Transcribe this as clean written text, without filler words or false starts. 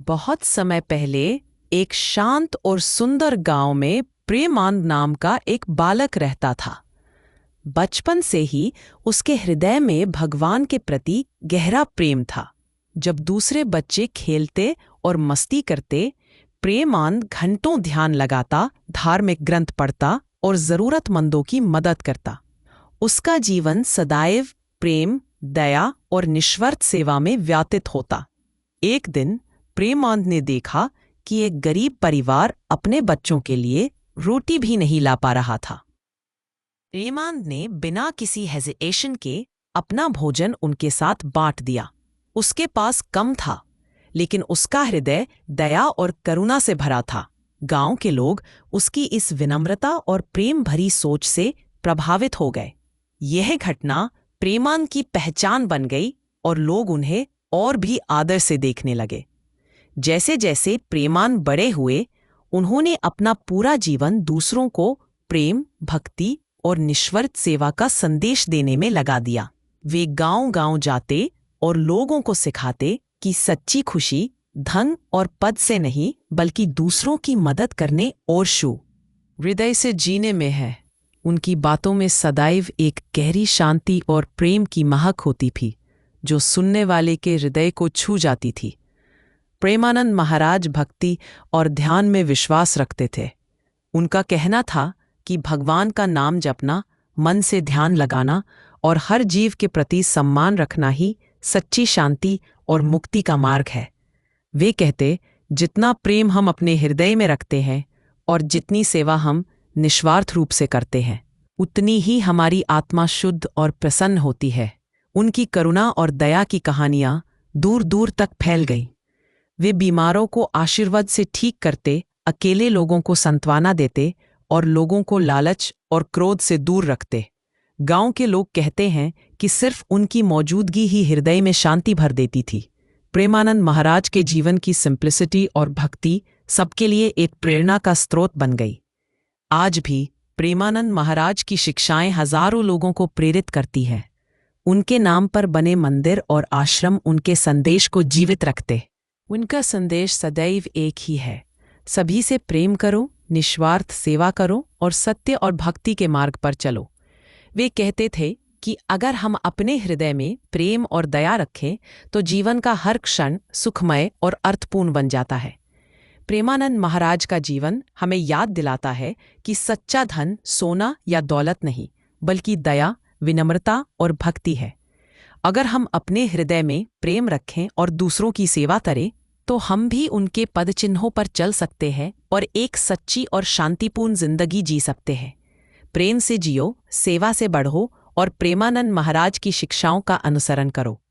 बहुत समय पहले एक शांत और सुंदर गांव में प्रेमानंद नाम का एक बालक रहता था। बचपन से ही उसके हृदय में भगवान के प्रति गहरा प्रेम था। जब दूसरे बच्चे खेलते और मस्ती करते, प्रेमानंद घंटों ध्यान लगाता, धार्मिक ग्रंथ पढ़ता और जरूरतमंदों की मदद करता। उसका जीवन सदैव प्रेम, दया और निस्वार्थ सेवा में व्यतीत होता। एक दिन प्रेमानंद ने देखा कि एक गरीब परिवार अपने बच्चों के लिए रोटी भी नहीं ला पा रहा था। प्रेमानंद ने बिना किसी हेजिटेशन के अपना भोजन उनके साथ बांट दिया। उसके पास कम था, लेकिन उसका हृदय दया और करुणा से भरा था। गांव के लोग उसकी इस विनम्रता और प्रेम भरी सोच से प्रभावित हो गए। यह घटना प्रेमानंद की पहचान बन गई और लोग उन्हें और भी आदर से देखने लगे। जैसे जैसे प्रेमानंद बड़े हुए, उन्होंने अपना पूरा जीवन दूसरों को प्रेम, भक्ति और निस्वार्थ सेवा का संदेश देने में लगा दिया। वे गांव-गांव जाते और लोगों को सिखाते कि सच्ची खुशी धन और पद से नहीं, बल्कि दूसरों की मदद करने और हृदय से जीने में है। उनकी बातों में सदैव एक गहरी शांति और प्रेम की महक होती थी, जो सुनने वाले के हृदय को छू जाती थी। प्रेमानंद महाराज भक्ति और ध्यान में विश्वास रखते थे। उनका कहना था कि भगवान का नाम जपना, मन से ध्यान लगाना और हर जीव के प्रति सम्मान रखना ही सच्ची शांति और मुक्ति का मार्ग है। वे कहते, जितना प्रेम हम अपने हृदय में रखते हैं और जितनी सेवा हम निस्वार्थ रूप से करते हैं, उतनी ही हमारी आत्मा शुद्ध और प्रसन्न होती है। उनकी करुणा और दया की कहानियां दूर दूर तक फैल गईं। वे बीमारों को आशीर्वाद से ठीक करते, अकेले लोगों को सांत्वना देते और लोगों को लालच और क्रोध से दूर रखते। गांव के लोग कहते हैं कि सिर्फ उनकी मौजूदगी ही हृदय में शांति भर देती थी। प्रेमानंद महाराज के जीवन की सिंप्लिसिटी और भक्ति सबके लिए एक प्रेरणा का स्रोत बन गई। आज भी प्रेमानंद महाराज की शिक्षाएं हजारों लोगों को प्रेरित करती हैं। उनके नाम पर बने मंदिर और आश्रम उनके संदेश को जीवित रखते। उनका संदेश सदैव एक ही है, सभी से प्रेम करो, निस्वार्थ सेवा करो और सत्य और भक्ति के मार्ग पर चलो। वे कहते थे कि अगर हम अपने हृदय में प्रेम और दया रखें, तो जीवन का हर क्षण सुखमय और अर्थपूर्ण बन जाता है। प्रेमानंद महाराज का जीवन हमें याद दिलाता है कि सच्चा धन सोना या दौलत नहीं, बल्कि दया, विनम्रता और भक्ति है। अगर हम अपने हृदय में प्रेम रखें और दूसरों की सेवा करें, तो हम भी उनके पदचिन्हों पर चल सकते हैं और एक सच्ची और शांतिपूर्ण जिंदगी जी सकते हैं। प्रेम से जियो, सेवा से बढ़ो और प्रेमानंद महाराज की शिक्षाओं का अनुसरण करो।